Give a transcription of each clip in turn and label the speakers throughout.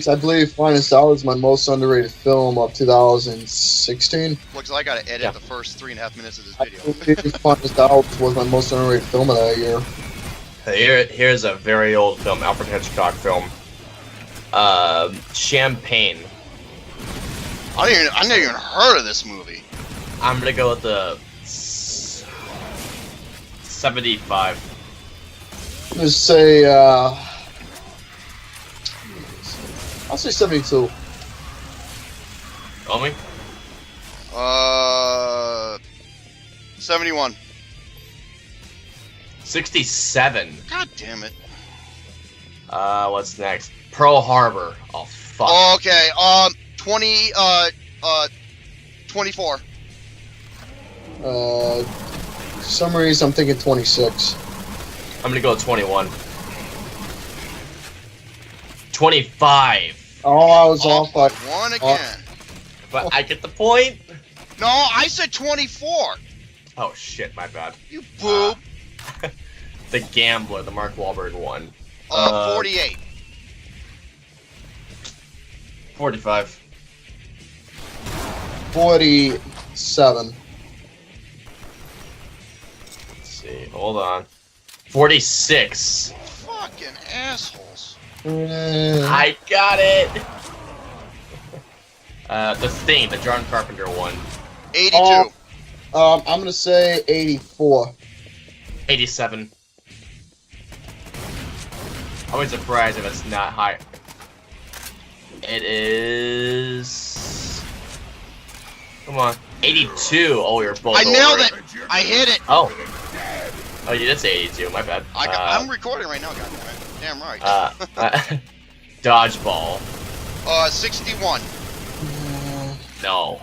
Speaker 1: I believe Finest Hour is my most underrated film of 2016.
Speaker 2: Looks like I gotta edit
Speaker 3: Yeah.
Speaker 2: the first 3.5 minutes of this
Speaker 1: I
Speaker 2: video.
Speaker 1: believe Finest Hour was my most underrated film of that year.
Speaker 3: Here's a very old film, Alfred Hitchcock film. Champagne.
Speaker 2: I never even heard of this movie.
Speaker 3: I'm gonna go with the 75.
Speaker 1: Let's say, I'll say 72.
Speaker 3: Romy?
Speaker 2: 71.
Speaker 3: 67.
Speaker 2: God damn it.
Speaker 3: What's next? Pearl Harbor. Oh fuck.
Speaker 2: Okay, 24.
Speaker 1: For some reason, I'm thinking 26.
Speaker 3: I'm gonna go with 21. 25.
Speaker 1: Oh, I was off by
Speaker 2: one again.
Speaker 3: But I get the point.
Speaker 2: No, I said 24.
Speaker 3: Oh shit, my bad.
Speaker 2: You boob.
Speaker 3: The Gambler, the Mark Wahlberg one.
Speaker 2: 48.
Speaker 3: 45.
Speaker 1: 47.
Speaker 3: Let's see, hold on. 46.
Speaker 2: Fucking assholes.
Speaker 3: I got it. The Thing, the John Carpenter one.
Speaker 2: 82.
Speaker 1: I'm gonna say 84.
Speaker 3: 87. I was surprised if it's not high. It is. Come on. 82. Oh, you're both.
Speaker 2: I nailed
Speaker 3: over
Speaker 2: it. I hit it.
Speaker 3: Oh. Oh, you did say 82. My bad.
Speaker 2: I'm recording right now, goddammit. Damn right.
Speaker 3: Dodgeball.
Speaker 2: 61.
Speaker 3: No.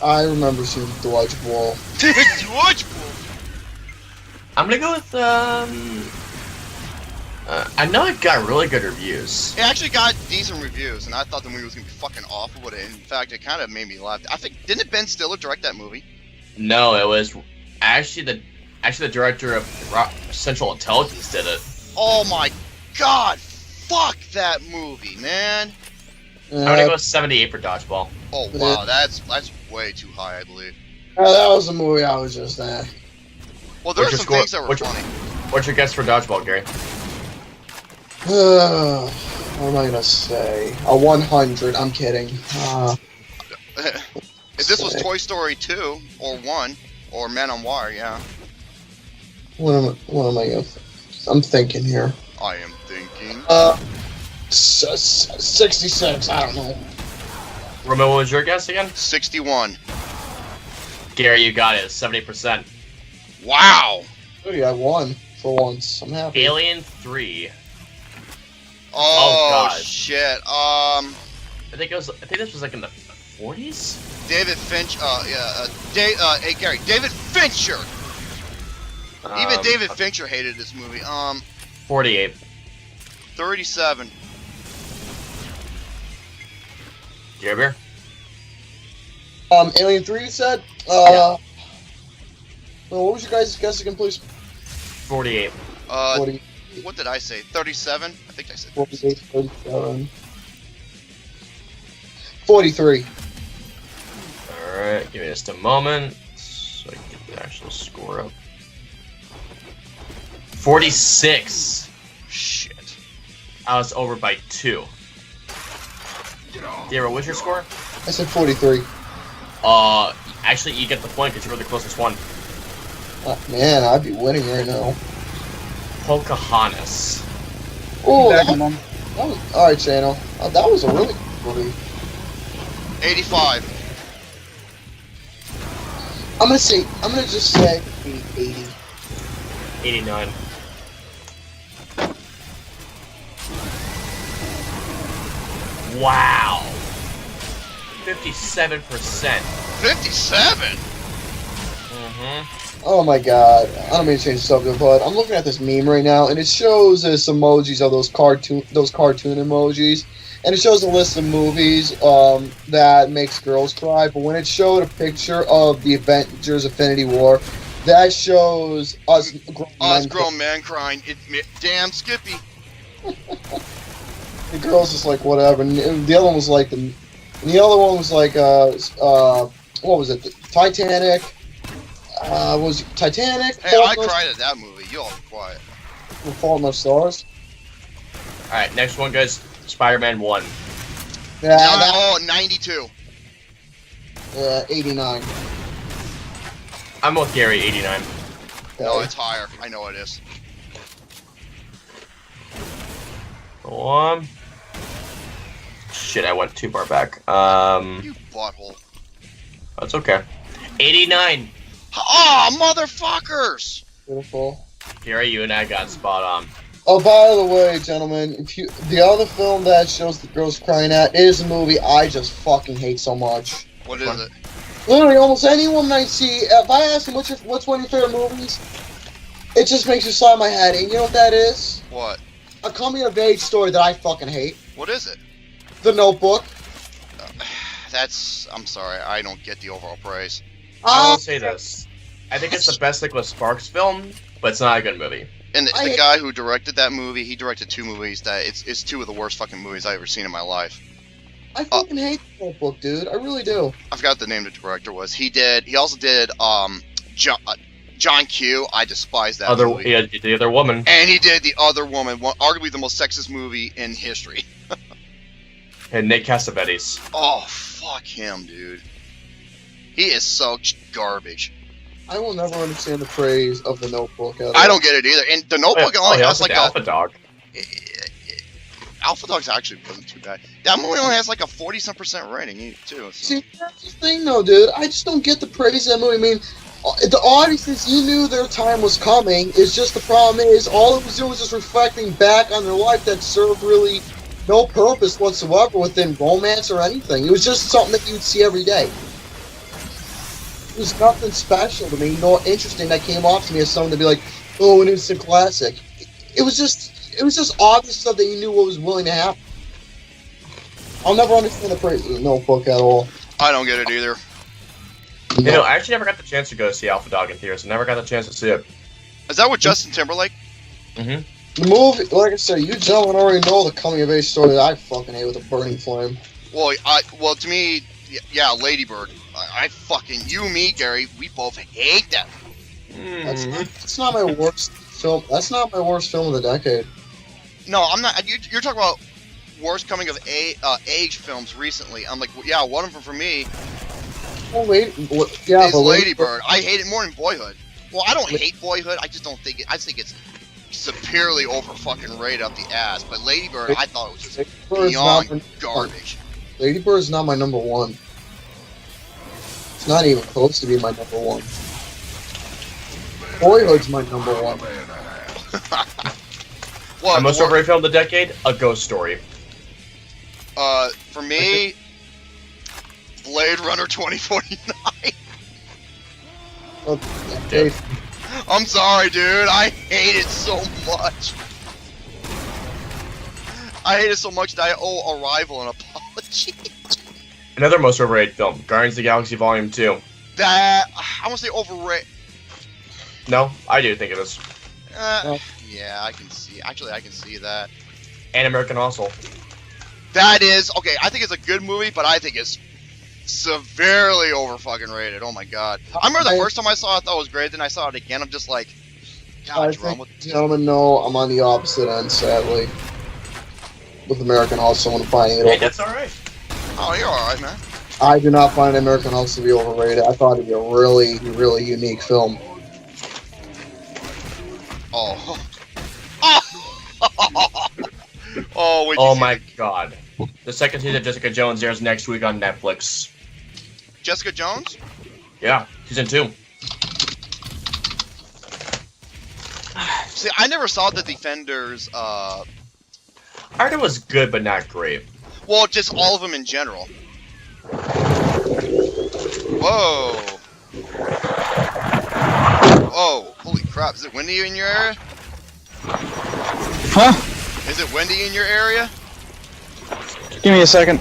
Speaker 1: I remember seeing Dodgeball.
Speaker 2: Dodgeball.
Speaker 3: I'm gonna go with I know it got really good reviews.
Speaker 2: It actually got decent reviews, and I thought the movie was gonna be fucking awful, but in fact, it kind of made me laugh. I think didn't Ben Stiller direct that movie?
Speaker 3: No, it was actually the director of Central Intelligence did it.
Speaker 2: Oh my god! Fuck that movie, man!
Speaker 3: I'm gonna go with 78 for Dodgeball.
Speaker 2: Oh wow, that's way too high, I believe.
Speaker 1: That was a movie I was just at.
Speaker 2: Well, there
Speaker 3: What's
Speaker 2: are
Speaker 3: your
Speaker 2: some
Speaker 3: score?
Speaker 2: things that were funny.
Speaker 3: What's your guess for Dodgeball, Gary?
Speaker 1: What am I gonna say? A 100. I'm kidding.
Speaker 2: If this was Toy Story 2 or 1 or Men on Wire, yeah.
Speaker 1: What am I gonna? I'm thinking here.
Speaker 2: I am thinking.
Speaker 1: 66. I don't know.
Speaker 3: Roman, what was your guess again?
Speaker 2: 61.
Speaker 3: Gary, you got it. 70%.
Speaker 2: Wow.
Speaker 1: Good, I won for once. I'm happy.
Speaker 3: Alien 3.
Speaker 2: Oh,
Speaker 3: God.
Speaker 2: shit.
Speaker 3: I think this was like in the 40s.
Speaker 2: David Finch. Hey Gary. David Fincher. Even David Fincher hated this movie.
Speaker 3: 48.
Speaker 2: 37.
Speaker 3: Do you have beer?
Speaker 1: Alien 3, you said?
Speaker 3: Yeah.
Speaker 1: Well, what was your guys' guess again, please?
Speaker 3: 48.
Speaker 1: 40,
Speaker 2: What did I say? 37? I think I said
Speaker 1: 48, 37. 43.
Speaker 3: Alright, give me just a moment so I can get the actual score up. 46.
Speaker 2: shit.
Speaker 3: I was over by 2. Dara, what's your score?
Speaker 1: I said 43.
Speaker 3: Actually, you get the point because you were the closest one.
Speaker 1: Man, I'd be winning right now.
Speaker 3: Pocahontas.
Speaker 1: Oh, that was alright, Chano. That was a really good movie.
Speaker 2: 85.
Speaker 1: I'm gonna just say 80.
Speaker 3: 89. Wow. 57%.
Speaker 2: 57?
Speaker 1: Oh my god. I don't mean to change the subject, but I'm looking at this meme right now, and it shows us emojis of those cartoon emojis. And it shows a list of movies that makes girls cry, but when it showed a picture of the Avengers Infinity War, that shows us
Speaker 2: grown men crying. Damn Skippy.
Speaker 1: the girls is like whatever, and the other one was like the other one was like what was it? Titanic. Was it Titanic?
Speaker 2: Hey, I cried at that movie. You all be quiet.
Speaker 1: Fault in Our Stars.
Speaker 3: All right, next one goes Spider-Man 1.
Speaker 1: Yeah,
Speaker 2: 92.
Speaker 1: 89.
Speaker 3: I'm with Gary, 89.
Speaker 2: No, it's higher. I know it is.
Speaker 3: Go on. Shit, I went too far back.
Speaker 2: You butthole.
Speaker 3: That's okay. 89.
Speaker 2: Oh, motherfuckers!
Speaker 1: Beautiful.
Speaker 3: Gary, you and I got spot on.
Speaker 1: Oh, by the way, gentlemen, the other film that shows the girls crying at is a movie I just fucking hate so much.
Speaker 2: What is it?
Speaker 1: Literally, almost anyone I see, if I ask them what's one of your favorite movies, it just makes you sigh my head. And you know what that is?
Speaker 2: What?
Speaker 1: A coming-of-age story that I fucking hate.
Speaker 2: What is it?
Speaker 1: The Notebook.
Speaker 2: I'm sorry, I don't get the overall praise.
Speaker 3: I will say this. I think it's the best Nicholas Sparks film, but it's not a good movie.
Speaker 2: And the guy who directed that movie, he directed 2 movies that it's 2 of the worst fucking movies I've ever seen in my life.
Speaker 1: I fucking hate The Notebook, dude. I really do.
Speaker 2: I forgot the name the director was. He also did John Q. I despise that movie.
Speaker 3: He had The Other Woman.
Speaker 2: And he did The Other Woman, arguably the most sexist movie in history.
Speaker 3: And Nick Cassavetes.
Speaker 2: Oh, fuck him, dude. He is so garbage.
Speaker 1: I will never understand the praise of The Notebook.
Speaker 2: I don't get it either. And The Notebook only has like
Speaker 3: Alpha Dog.
Speaker 2: Alpha Dogs actually wasn't too bad. That movie only has like a 40-some% rating too. So.
Speaker 1: See, that's the thing though, dude. I just don't get the praise of that movie. I mean, the audiences, you knew their time was coming. It's just the problem is, all it was doing was just reflecting back on their life that served really no purpose whatsoever within romance or anything. It was just something that you'd see every day. It was nothing special to me, nor interesting that came off to me as something to be like, oh, an instant classic. It was just obvious stuff that you knew what was willing to happen. I'll never understand the praise of The Notebook at all.
Speaker 2: I don't get it either.
Speaker 3: You know, I actually never got the chance to go see Alpha Dog in theaters. I never got the chance to see it.
Speaker 2: Is that with Justin Timberlake?
Speaker 3: Mm-hmm.
Speaker 1: The movie, like I said, you gentlemen already know the coming-of-age story that I fucking hate with a burning flame.
Speaker 2: Well, to me, yeah, Lady Bird. I fucking, me, Gary, we both hate that.
Speaker 1: That's not my worst film. That's not my worst film of the decade.
Speaker 2: No, I'm not. You're talking about worst coming of age films recently. I'm like, yeah, one of them for me is Lady Bird. I hate it more than Boyhood. Well, I don't hate Boyhood. I just don't think it. I think it's severely over fucking rated up the ass. But Lady Bird, I thought it was just beyond garbage.
Speaker 1: Lady Bird's not my number one. It's not even close to be my number one. Boyhood's my number one.
Speaker 3: The most overrated film of the decade? A Ghost Story.
Speaker 2: For me, Blade Runner 2049.
Speaker 1: Okay.
Speaker 2: I'm sorry, dude. I hate it so much. I hate it so much that I owe Arrival an apology.
Speaker 3: Another most overrated film, Guardians of the Galaxy Volume 2.
Speaker 2: That, I want to say overrated.
Speaker 3: No, I do think it is.
Speaker 2: Yeah, I can see. Actually, I can see that.
Speaker 3: And American Hustle.
Speaker 2: That is okay. I think it's a good movie, but I think it's severely over fucking rated. Oh my god! I remember the first time I saw it, I thought it was great. Then I saw it again. I'm just like, God,
Speaker 1: gentlemen, no, I'm on the opposite end, sadly. With American Hustle and finding it.
Speaker 3: Hey, that's all right.
Speaker 2: Oh, you're all right, man.
Speaker 1: I do not find American Hustle to be overrated. I thought it'd be a really, really unique film.
Speaker 2: Oh. Oh,
Speaker 3: oh my god. The second season of Jessica Jones airs next week on Netflix.
Speaker 2: Jessica Jones?
Speaker 3: Yeah, season 2.
Speaker 2: See, I never saw The Defenders,
Speaker 3: I heard it was good, but not great.
Speaker 2: Well, just all of them in general. Whoa. Whoa, holy crap. Is it windy in your area?
Speaker 4: Huh?
Speaker 2: Is it windy in your area?
Speaker 4: Give me a second.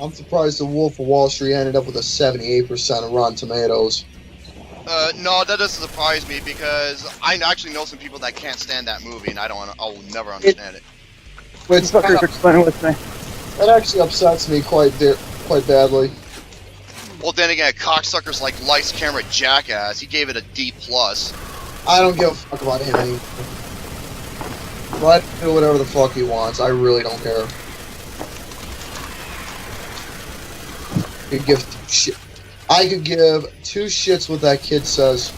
Speaker 1: I'm surprised The Wolf of Wall Street ended up with a 78% of Rotten Tomatoes.
Speaker 2: No, that doesn't surprise me because I actually know some people that can't stand that movie, and I will never understand it.
Speaker 1: Which
Speaker 4: Fuckers explain it with me.
Speaker 1: that actually upsets me quite badly.
Speaker 2: Well, then again, cocksuckers like Lights Camera Jackass, he gave it a D+.
Speaker 1: I don't give a fuck about him anymore. Let him do whatever the fuck he wants. I really don't care. I could give two shits what that kid says.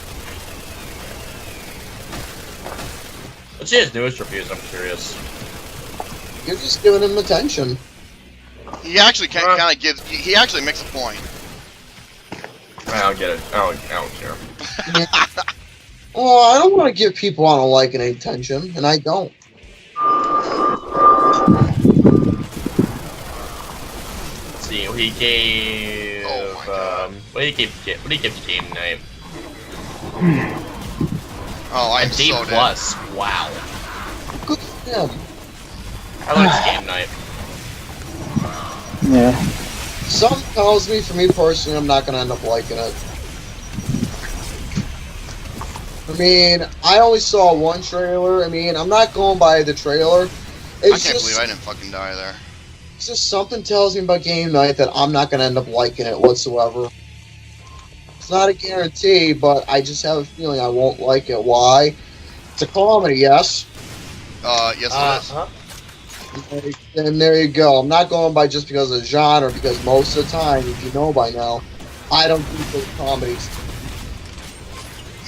Speaker 3: Let's see his newest reviews, I'm curious.
Speaker 1: You're just giving him attention.
Speaker 2: He actually kind of gives. He actually makes a point.
Speaker 3: I don't get it. I don't care.
Speaker 1: Well, I don't want to give people I don't like any attention, and I don't.
Speaker 3: Let's see, he gave.
Speaker 2: Oh my God.
Speaker 3: What did he give Game Night?
Speaker 2: Oh, I'm
Speaker 3: A D
Speaker 2: so dead.
Speaker 3: plus. Wow.
Speaker 1: Good for him.
Speaker 3: I like Game Night.
Speaker 4: Yeah.
Speaker 1: Something tells me, for me personally, I'm not gonna end up liking it. I mean, I only saw one trailer. I mean, I'm not going by the trailer.
Speaker 2: I can't believe I didn't fucking die there.
Speaker 1: It's just something tells me about Game Night that I'm not gonna end up liking it whatsoever. It's not a guarantee, but I just have a feeling I won't like it. Why? It's a comedy, yes?
Speaker 2: Yes it is.
Speaker 1: And there you go. I'm not going by just because of the genre, because most of the time, if you know by now, I don't do those comedies.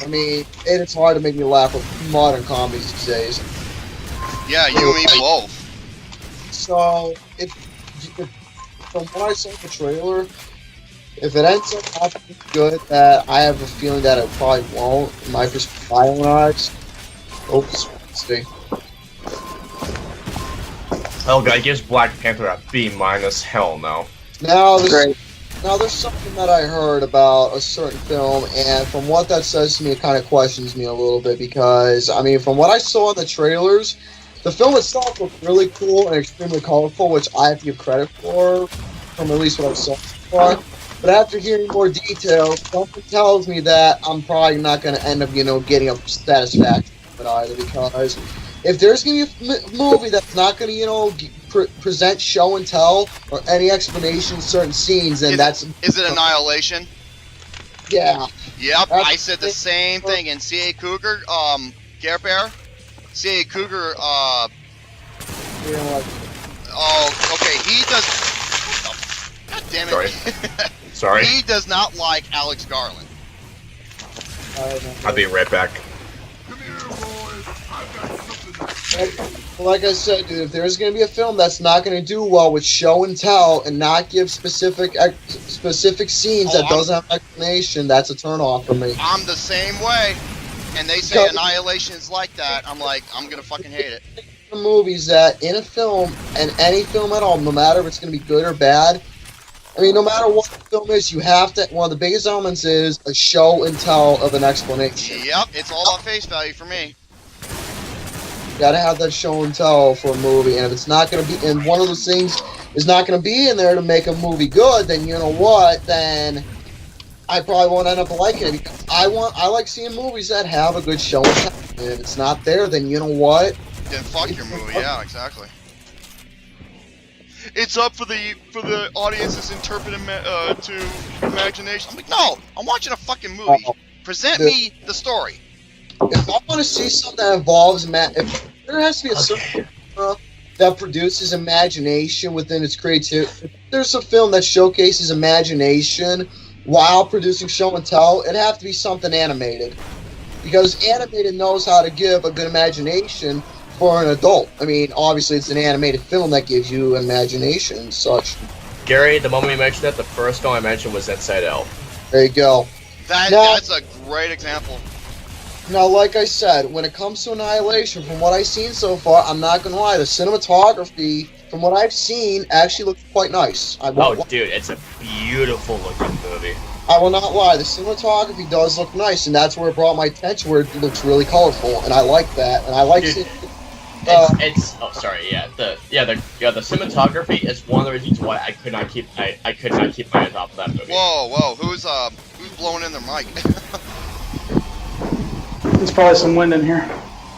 Speaker 1: I mean, it's hard to make me laugh with modern comedies these days.
Speaker 2: Yeah, you and me both.
Speaker 1: So, from what I saw in the trailer, if it ends up happening good, that I have a feeling that it probably won't, in my eyes. Oops, see.
Speaker 3: Oh, guy gives Black Panther a B minus. Hell no.
Speaker 1: Now there's something that I heard about a certain film, and from what that says to me, it kind of questions me a little bit, because, I mean, from what I saw in the trailers, the film itself looked really cool and extremely colorful, which I have to give credit for, from at least what I saw so far. But after hearing more details, something tells me that I'm probably not going to end up, getting a satisfaction with it either, because if there's going to be a movie that's not going to, present show and tell or any explanation of certain scenes, then
Speaker 2: Is it Annihilation?
Speaker 1: Yeah.
Speaker 2: Yep, I said the same thing. And C.A. Cougar, Gare Bear? C.A. Cougar, oh, okay, he does. God damn it.
Speaker 3: Sorry.
Speaker 2: He does not like Alex Garland.
Speaker 3: I'll be right back.
Speaker 1: Like I said, dude, if there's going to be a film that's not going to do well with show and tell and not give specific scenes that doesn't have explanation, that's a turn off for me.
Speaker 2: I'm the same way. And they say Annihilation is like that. I'm like, I'm going to fucking hate it.
Speaker 1: The movies that in a film, and any film at all, no matter if it's going to be good or bad, I mean, no matter what the film is, you have to, one of the biggest elements is a show and tell of an explanation.
Speaker 2: Yep, it's all about face value for me.
Speaker 1: You gotta have that show and tell for a movie, and if it's not gonna be, and one of those things is not gonna be in there to make a movie good, then you know what, then I probably won't end up liking it, because I like seeing movies that have a good show and tell, and if it's not there, then you know what?
Speaker 2: Then fuck your movie, yeah, exactly. It's up for the audience's to imagination. I'm like, no, I'm watching a fucking movie. Present me the story.
Speaker 1: If I want to see something that involves if there has to be a certain genre that produces imagination within its creativity. If there's a film that showcases imagination while producing show and tell, it'd have to be something animated, because animated knows how to give a good imagination for an adult. I mean, obviously, it's an animated film that gives you imagination and such.
Speaker 3: Gary, the moment you mentioned that, the first film I mentioned was Inside Out.
Speaker 1: There you go.
Speaker 2: That's a great example.
Speaker 1: Now, like I said, when it comes to Annihilation, from what I've seen so far, I'm not going to lie, the cinematography, from what I've seen, actually looks quite nice.
Speaker 3: Dude, it's a beautiful looking movie.
Speaker 1: I will not lie, the cinematography does look nice, and that's where it brought my attention, where it looks really colorful, and I like that, and I like seeing
Speaker 3: the cinematography is one of the reasons why I could not keep my eyes off that movie.
Speaker 2: Whoa, who's blowing in their mic?
Speaker 4: There's probably some wind in here.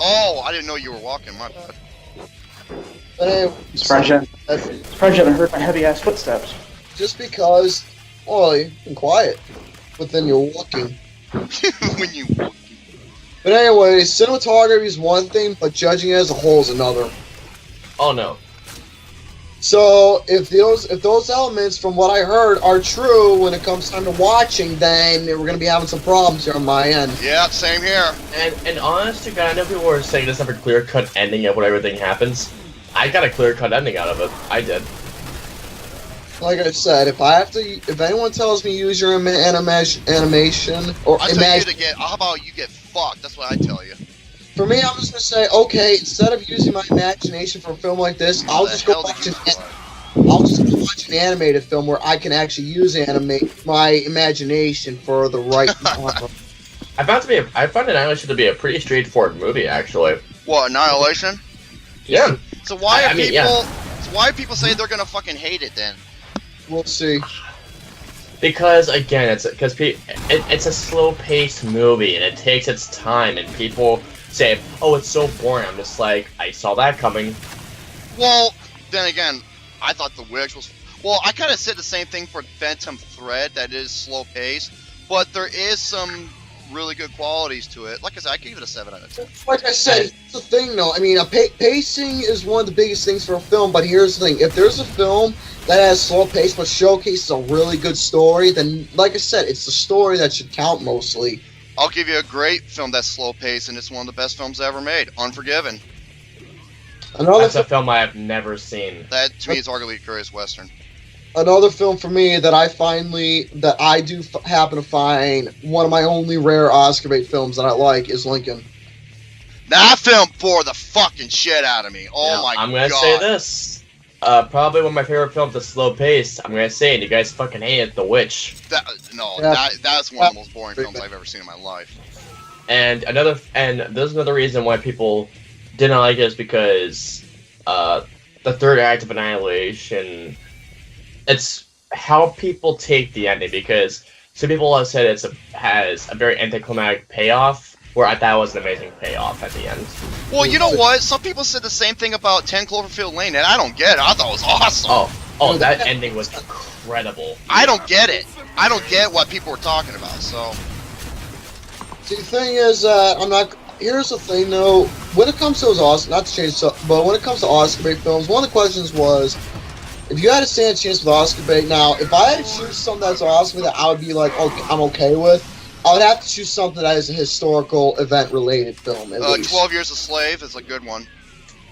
Speaker 2: Oh, I didn't know you were walking. My bad.
Speaker 1: But anyway,
Speaker 4: Surprised you haven't heard my heavy ass footsteps.
Speaker 1: just because, well, you've been quiet, but then you're walking.
Speaker 2: When you
Speaker 1: But anyway, cinematography is one thing, but judging it as a whole is another.
Speaker 3: Oh no.
Speaker 1: So if those elements, from what I heard, are true when it comes time to watching, then we're gonna be having some problems here on my end.
Speaker 2: Yeah, same here.
Speaker 3: And honest to God, I know people were saying this have a clear-cut ending of when everything happens. I got a clear-cut ending out of it. I did.
Speaker 1: Like I said, if anyone tells me use your animation or
Speaker 2: I tell you to get. How about you get fucked? That's what I tell you.
Speaker 1: For me, I'm just gonna say, okay, instead of using my imagination for a film like this, I'll just go watch an animated film where I can actually use my imagination for the right genre.
Speaker 3: I found Annihilation to be a pretty straightforward movie, actually.
Speaker 2: What, Annihilation?
Speaker 3: Yeah.
Speaker 2: So why
Speaker 3: I
Speaker 2: are
Speaker 3: mean,
Speaker 2: people?
Speaker 3: yeah.
Speaker 2: So why people say they're gonna fucking hate it then?
Speaker 1: We'll see.
Speaker 3: Because again, it's a slow-paced movie and it takes its time, and people say, "Oh, it's so boring." I'm just like, I saw that coming.
Speaker 2: Well, then again, I thought The Witch was. Well, I kind of said the same thing for Phantom Thread. That is slow paced, but there is some really good qualities to it. Like I said, I gave it a 7 out of 10.
Speaker 1: Like I said, it's the thing though. I mean, pacing is one of the biggest things for a film. But here's the thing: if there's a film that has slow pace but showcases a really good story, then, like I said, it's the story that should count mostly.
Speaker 2: I'll give you a great film that's slow paced, and it's one of the best films ever made. Unforgiven.
Speaker 3: That's a film I have never seen.
Speaker 2: That to me is arguably the greatest western.
Speaker 1: Another film for me that I do happen to find one of my only rare Oscar bait films that I like is Lincoln.
Speaker 2: That film bore the fucking shit out of me. Oh
Speaker 3: Now,
Speaker 2: my god.
Speaker 3: I'm gonna say this. Probably one of my favorite films is slow paced. I'm gonna say it. You guys fucking hate it, The Witch.
Speaker 2: That's one of the most boring films I've ever seen in my life.
Speaker 3: And there's another reason why people didn't like it is because the third act of Annihilation, it's how people take the ending, because some people have said has a very anticlimactic payoff, where I thought it was an amazing payoff at the end.
Speaker 2: Well, you know what? Some people said the same thing about 10 Cloverfield Lane, and I don't get it. I thought it was awesome.
Speaker 3: Oh, that ending was incredible.
Speaker 2: I don't get it. I don't get what people were talking about, so...
Speaker 1: See, the thing is, here's the thing though, when it comes to those Oscar, not to change stuff, but when it comes to Oscar bait films, one of the questions was, if you had a stand chance with Oscar bait, now, if I had to choose something that's Oscar that I would be like, okay, I'm okay with, I would have to choose something that is a historical event-related film, at least.
Speaker 2: 12 Years a Slave is a good one.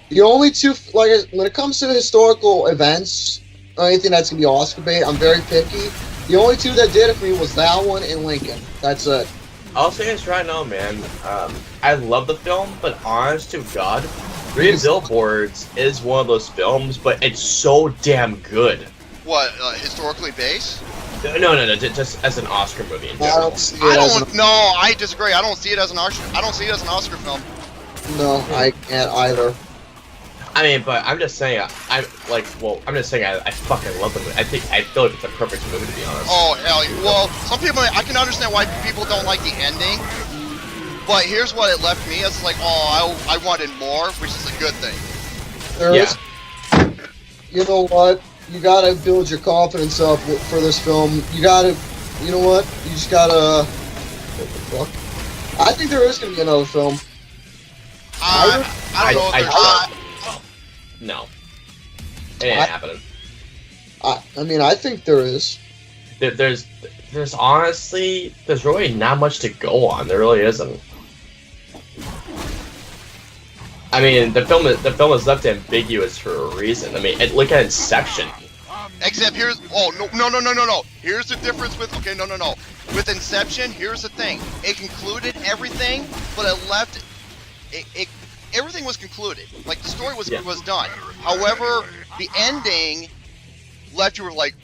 Speaker 1: The only two, like, when it comes to historical events, or anything that's going to be Oscar bait, I'm very picky. The only two that did it for me was that one and Lincoln. That's it.
Speaker 3: I'll say this right now, man. I love the film, but honest to God, Three Billboards is one of those films, but it's so damn good.
Speaker 2: What, historically based?
Speaker 3: No, just as an Oscar movie in general.
Speaker 2: I disagree. I don't see it as an Oscar film.
Speaker 1: No, I can't either.
Speaker 3: I mean, but I'm just saying, I fucking love the movie. I feel like it's a perfect movie, to be honest.
Speaker 2: Oh, hell yeah. Well, some people, I can understand why people don't like the ending, but here's what it left me as, like, I wanted more, which is a good thing.
Speaker 1: You know what? You gotta build your confidence up for this film. You know what? You just gotta... What the fuck? I think there is gonna be another film.
Speaker 2: I don't know.
Speaker 3: No. It ain't happening.
Speaker 1: I mean, I think there is.
Speaker 3: There's honestly, there's really not much to go on. There really isn't. I mean, the film is left ambiguous for a reason. I mean, look at Inception.
Speaker 2: Except here's no. Here's the difference with no. With Inception, here's the thing. It concluded everything, but it left everything was concluded. Like the story was done. However, the ending left you with like,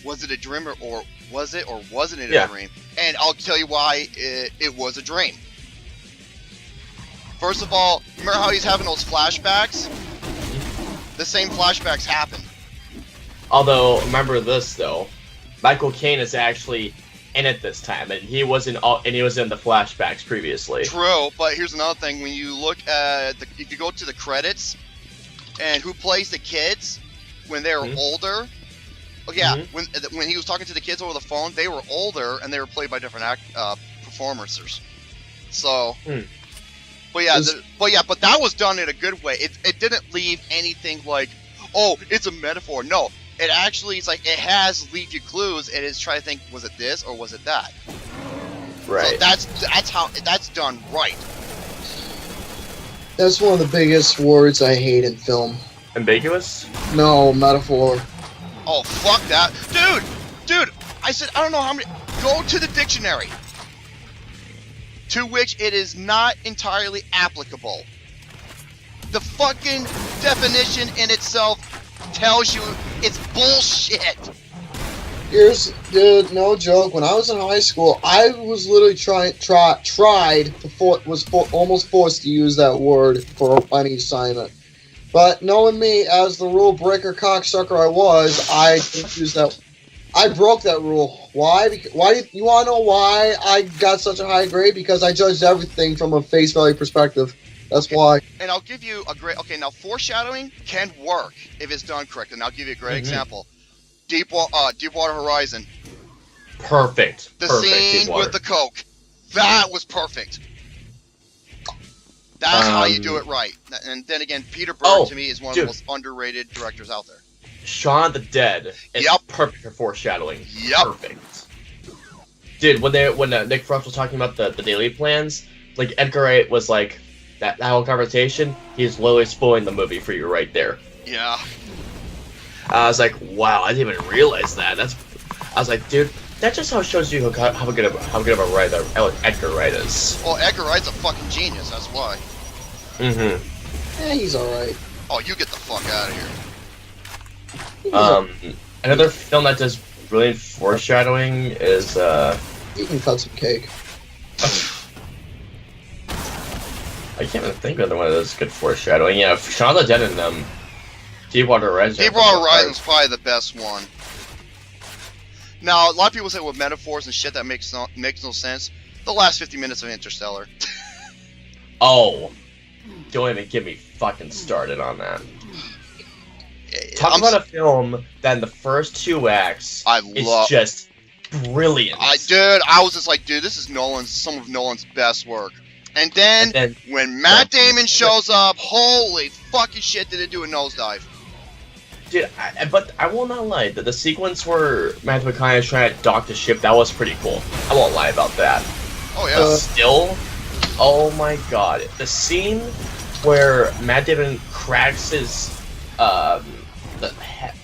Speaker 2: was it a dream or was it or wasn't it a dream? And I'll tell you why it was a dream. First of all, remember how he's having those flashbacks? The same flashbacks happened.
Speaker 3: Although, remember this though, Michael Caine is actually in it this time, and he was in the flashbacks previously.
Speaker 2: True, but here's another thing. When you look at if you go to the credits, and who plays the kids when they're older. Oh yeah, when he was talking to the kids over the phone, they were older and they were played by different performers. So, but that was done in a good way. It didn't leave anything like, oh, it's a metaphor. No, it actually is like it has leave you clues and it's trying to think, was it this or was it that?
Speaker 3: Right.
Speaker 2: So that's done right.
Speaker 1: That's one of the biggest words I hate in film.
Speaker 3: Ambiguous?
Speaker 1: No, metaphor.
Speaker 2: Oh, fuck that. Dude, I said, I don't know how many. Go to the dictionary. To which it is not entirely applicable. The fucking definition in itself tells you it's bullshit.
Speaker 1: Dude, no joke. When I was in high school, I was literally almost forced to use that word for any assignment. But knowing me as the rule breaker cocksucker I was, I didn't use that. I broke that rule. Why? You want to know why I got such a high grade? Because I judged everything from a face value perspective. That's why.
Speaker 2: And I'll give you a great. Okay, now foreshadowing can work if it's done correctly. And I'll give you a great example. Deepwater Horizon.
Speaker 3: Perfect.
Speaker 2: The scene with the Coke. That was perfect. That's how you do it right. And then again, Peter Berg to me is one of the most underrated directors out there.
Speaker 3: Shaun of the Dead is perfect for foreshadowing.
Speaker 2: Yep.
Speaker 3: Perfect. Dude, when Nick Frost was talking about the daily plans, like Edgar Wright was like that whole conversation, he's literally spoiling the movie for you right there.
Speaker 2: Yeah.
Speaker 3: I was like, wow, I didn't even realize that. I was like, dude, that just shows you how good of a writer Edgar Wright is.
Speaker 2: Well, Edgar Wright's a fucking genius. That's why.
Speaker 1: Yeah, he's all right.
Speaker 2: Oh, you get the fuck out of here.
Speaker 3: Another film that does brilliant foreshadowing is
Speaker 1: You can cut some cake.
Speaker 3: I can't even think of the one that does good foreshadowing. Yeah, Shaun of the Dead and Deepwater Horizon.
Speaker 2: Deepwater Horizon's probably the best one. Now, a lot of people say with metaphors and shit that makes no sense. The last 50 minutes of Interstellar.
Speaker 3: Oh, don't even get me fucking started on that. Talk about a film that in the first 2 acts is just brilliant.
Speaker 2: I was just like, dude, this is some of Nolan's best work. And then when Matt Damon shows up, holy fucking shit, did it do a nosedive.
Speaker 3: Dude, but I will not lie, the sequence where Matthew McConaughey trying to dock the ship, that was pretty cool. I won't lie about that.
Speaker 2: Oh yeah.
Speaker 3: Still, oh my god, the scene where Matt Damon cracks his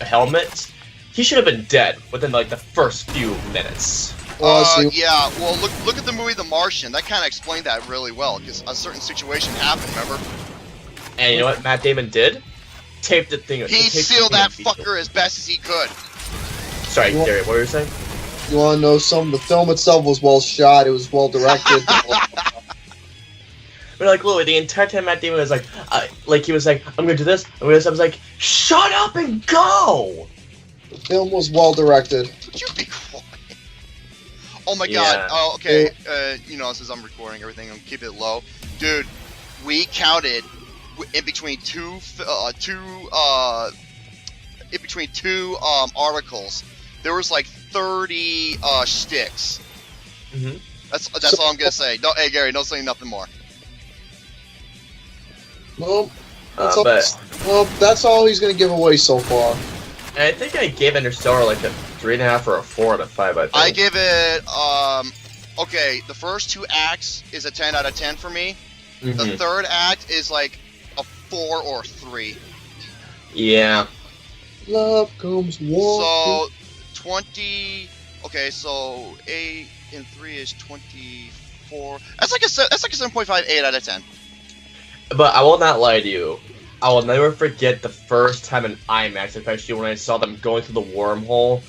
Speaker 3: helmet, he should have been dead within like the first few minutes.
Speaker 2: Yeah, well, look at the movie The Martian. That kind of explained that really well, because a certain situation happened, remember?
Speaker 3: And you know what Matt Damon did? Taped the thing.
Speaker 2: He sealed that fucker as best as he could.
Speaker 3: Sorry, Gary, what were you saying?
Speaker 1: You want to know something? The film itself was well shot. It was well directed.
Speaker 3: But like, literally, the entire time Matt Damon was like he was like, I'm gonna do this, I'm gonna do this. I was like, shut up and go!
Speaker 1: The film was well directed.
Speaker 2: Would you be quiet? Oh my god. Oh, okay. Since I'm recording everything, I'm keep it low. Dude, we counted in between two articles. There was like 30 sticks. That's all I'm gonna say. Hey Gary, don't say nothing more.
Speaker 1: Well, that's all he's gonna give away so far.
Speaker 3: And I think I gave Interstellar like a 3.5 or a 4 out of 5. I think.
Speaker 2: I give it okay. The first 2 acts is a 10 out of 10 for me. The third act is like a 4 or 3.
Speaker 3: Yeah.
Speaker 1: Love comes walking.
Speaker 2: So 20. Okay, so 8 and 3 is 24. That's like a 7.5, 8 out of 10.
Speaker 3: But I will not lie to you. I will never forget the first time in IMAX, especially when I saw them going through the wormhole.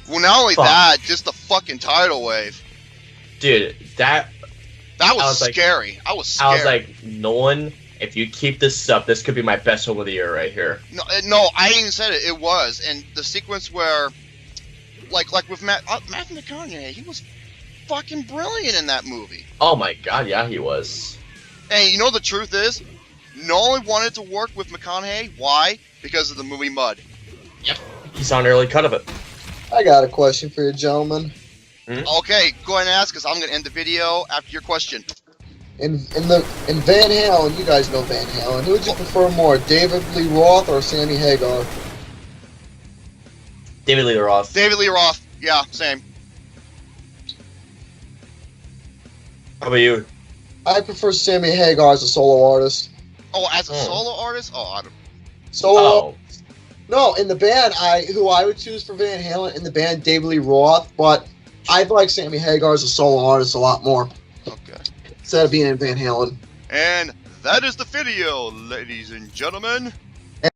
Speaker 2: Well, not only that, just the fucking tidal wave.
Speaker 3: Dude, that
Speaker 2: was scary. I was scared.
Speaker 3: I was like, Nolan, if you keep this up, this could be my best film of the year right here.
Speaker 2: No, I even said it. It was, and the sequence where, like with Matthew McConaughey, he was fucking brilliant in that movie.
Speaker 3: Oh my god, yeah, he was.
Speaker 2: And you know the truth is, Nolan wanted to work with McConaughey. Why? Because of the movie Mud.
Speaker 3: Yep, he saw an early cut of it.
Speaker 1: I got a question for you, gentlemen.
Speaker 2: Okay, go ahead and ask us. I'm gonna end the video after your question.
Speaker 1: In Van Halen, you guys know Van Halen. Who would you prefer more, David Lee Roth or Sammy Hagar?
Speaker 3: David Lee Roth.
Speaker 2: David Lee Roth. Yeah, same.
Speaker 3: How about you?
Speaker 1: I prefer Sammy Hagar as a solo artist.
Speaker 2: Oh, as a solo artist? Oh, I don't.
Speaker 1: Solo?
Speaker 3: Oh.
Speaker 1: No, in the band, who I would choose for Van Halen in the band, David Lee Roth, but I'd like Sammy Hagar as a solo artist a lot more
Speaker 2: Okay.
Speaker 1: instead of being in Van Halen.
Speaker 2: And that is the video, ladies and gentlemen.